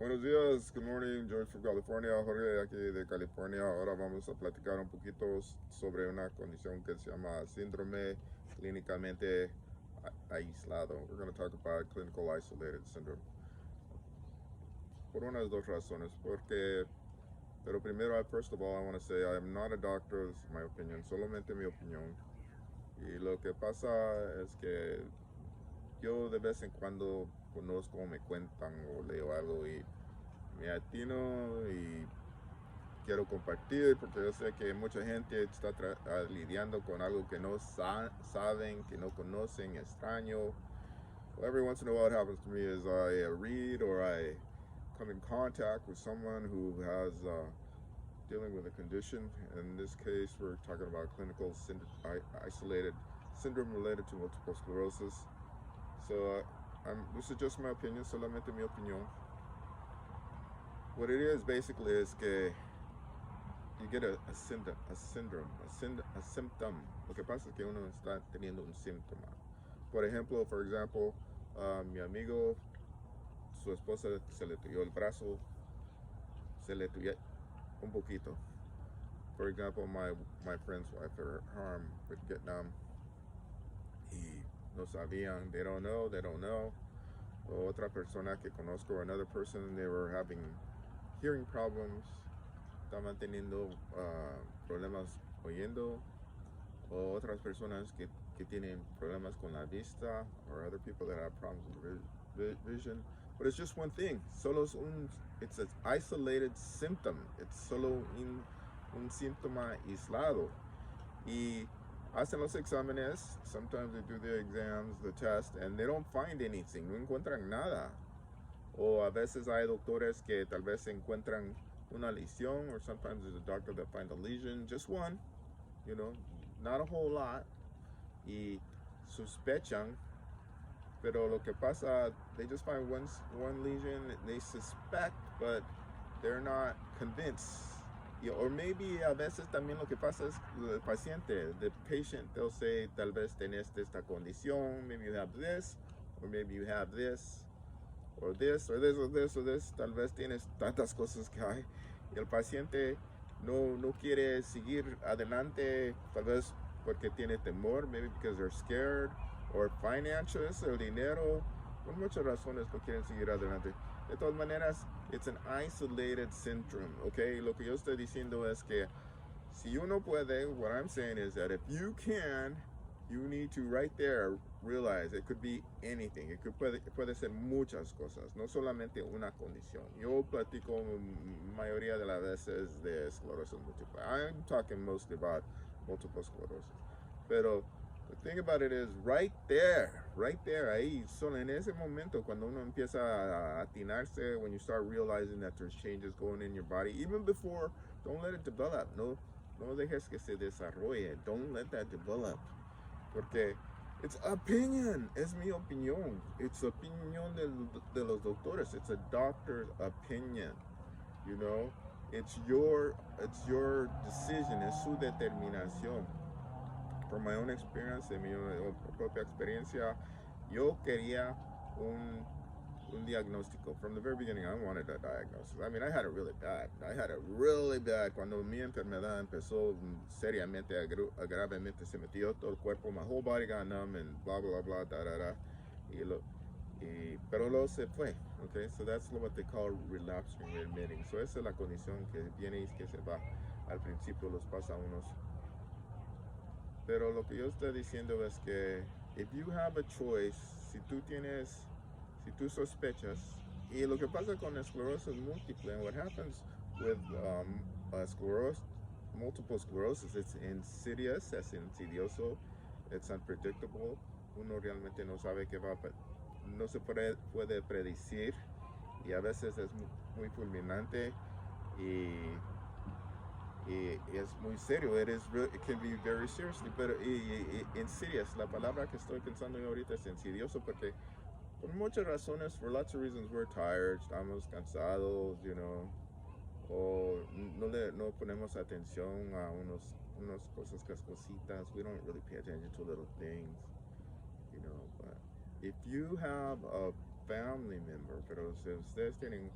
Buenos días, good morning, George from California, Jorge aquí de California. Ahora vamos a platicar un poquito sobre una condición que se llama síndrome clínicamente aislado. We're going to talk about clinical isolated syndrome. Por unas dos razones, pero primero, first of all, I want to say I am not a doctor, this is my opinion, solamente mi opinión. Y lo que pasa es que yo de vez en cuando conozco o me cuentan o leo algo y me atino y quiero compartir porque yo sé que mucha gente está lidiando con algo que no saben, que no conocen, extraño. Well, every once in a while, what happens to me is I read or I come in contact with someone who has dealing with a condition. In this case, we're talking about clinical isolated syndrome related to multiple sclerosis. So this is just my opinion, solamente mi opinión. What it is basically is que you get a syndrome. Lo que pasa es que uno está teniendo un síntoma. Por ejemplo, mi amigo, su esposa se le tuyó el brazo, se le tuyó un poquito. For example, my friend's wife, her arm with Vietnam, y no sabían, they don't know. O otra persona que conozco, another person, they were having hearing problems, estaban teniendo problemas oyendo, o otras personas que tienen problemas con la vista, or other people that have problems with vision. But it's just one thing. It's an isolated symptom. It's solo un síntoma aislado. Y hacen los exámenes, sometimes they do the exams, the test, and they don't find anything, no encuentran nada. O a veces hay doctores que tal vez encuentran una lesión, or sometimes there's a doctor that finds a lesion, just one, not a whole lot, y sospechan, pero lo que pasa, they just find one lesion, they suspect, but they're not convinced. Or maybe a veces también lo que pasa es el paciente, the patient, they'll say, tal vez tenés esta condición, maybe you have this, or maybe you have this, or this, or this, or this, or this, tal vez tienes tantas cosas que hay, y el paciente no quiere seguir adelante, tal vez porque tiene temor, maybe because they're scared, or finances, el dinero, por muchas razones no quieren seguir adelante. De todas maneras, it's an isolated syndrome, okay? Lo que yo estoy diciendo es que si uno puede, what I'm saying is that if you can, you need to right there realize it could be anything. Puede ser muchas cosas, no solamente una condición. Yo platico mayoría de las veces de esclerosis múltiple. I'm talking mostly about multiple sclerosis. Pero the thing about it is right there, ahí, solo en ese momento, cuando uno empieza a atinarse, when you start realizing that there's changes going in your body, even before, don't let it develop. No dejes que se desarrolle. Don't let that develop. Porque it's opinion, es mi opinión. It's opinión de los doctores. It's a doctor's opinion. It's your decision, es su determinación. From my own experience, de mi propia experiencia, yo quería un diagnóstico. From the very beginning, I wanted a diagnosis. I mean, I had it really bad. Cuando mi enfermedad empezó seriamente, gravemente, se metió todo el cuerpo, my whole body got numb and blah, blah, blah, da, da, da. Pero luego se fue, okay? So that's what they call relapsing remitting. So esa es la condición que viene y que se va. Al principio los pasa a unos. Pero lo que yo estoy diciendo es que if you have a choice, si tú sospechas, y lo que pasa con esclerosis múltiple, and what happens with multiple sclerosis, it's insidious, es insidioso, it's unpredictable, uno realmente no sabe qué va a pasar, no se puede predecir, y a veces es muy fulminante, y es muy serio. It can be very seriously, pero insidious, la palabra que estoy pensando yo ahorita es insidioso porque por muchas razones, for lots of reasons, we're tired, estamos cansados, o no ponemos atención a unas cositas, we don't really pay attention to little things, but if you have a family member, pero si ustedes tienen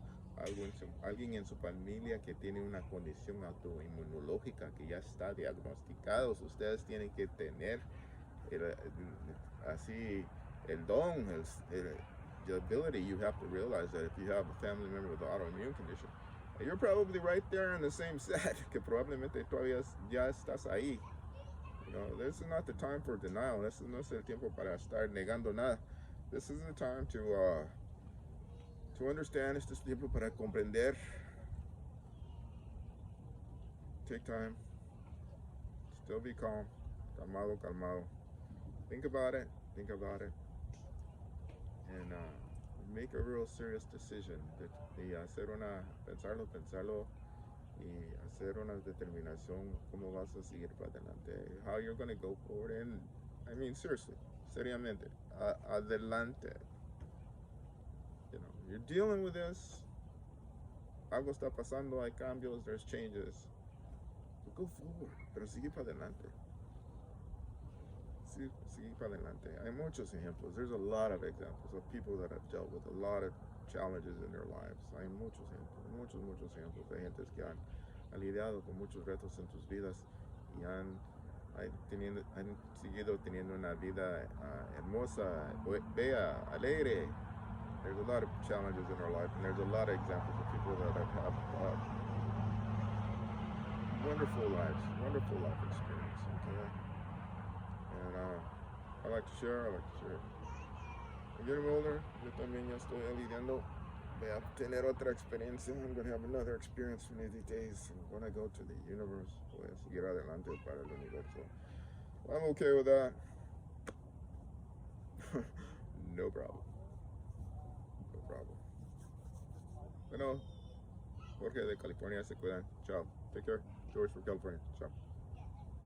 alguien en su familia que tiene una condición autoinmunológica que ya está diagnosticados, ustedes tienen que tener el, así el don, the ability. You have to realize that if you have a family member with an autoimmune condition, you're probably right there in the same set, que probablemente todavía ya estás ahí. You know, this is not the time for denial. This no es el tiempo para estar negando nada. This is the time to understand. Este es tiempo para comprender. Take time. Still be calm. Calmado, calmado. Think about it. Think about it. And make a real serious decision. De hacer pensarlo y hacer una determinación cómo vas a seguir para adelante. How you're going to go forward. And I mean, seriously, seriamente, adelante. You know, you're dealing with this. Algo está pasando, hay cambios, there's changes. So go forward, pero sigue para adelante. Sigue para adelante. Hay muchos ejemplos. There's a lot of examples of people that have dealt with a lot of challenges in their lives. Hay muchos ejemplos de gente que han lidiado con muchos retos en sus vidas y han seguido teniendo una vida hermosa, bella, alegre. There's a lot of challenges in our life, and there's a lot of examples of people that have wonderful life experience. Okay, and I like to share. I'm getting older. Yo también ya estoy lidiando. Voy a tener otra experiencia. I'm going to have another experience one of these days. And when I go to the universe, voy a seguir adelante para el universo. I'm okay with that. No problem. Bueno, Jorge de California, se cuidan. Chao. Take care. George from California. Chao.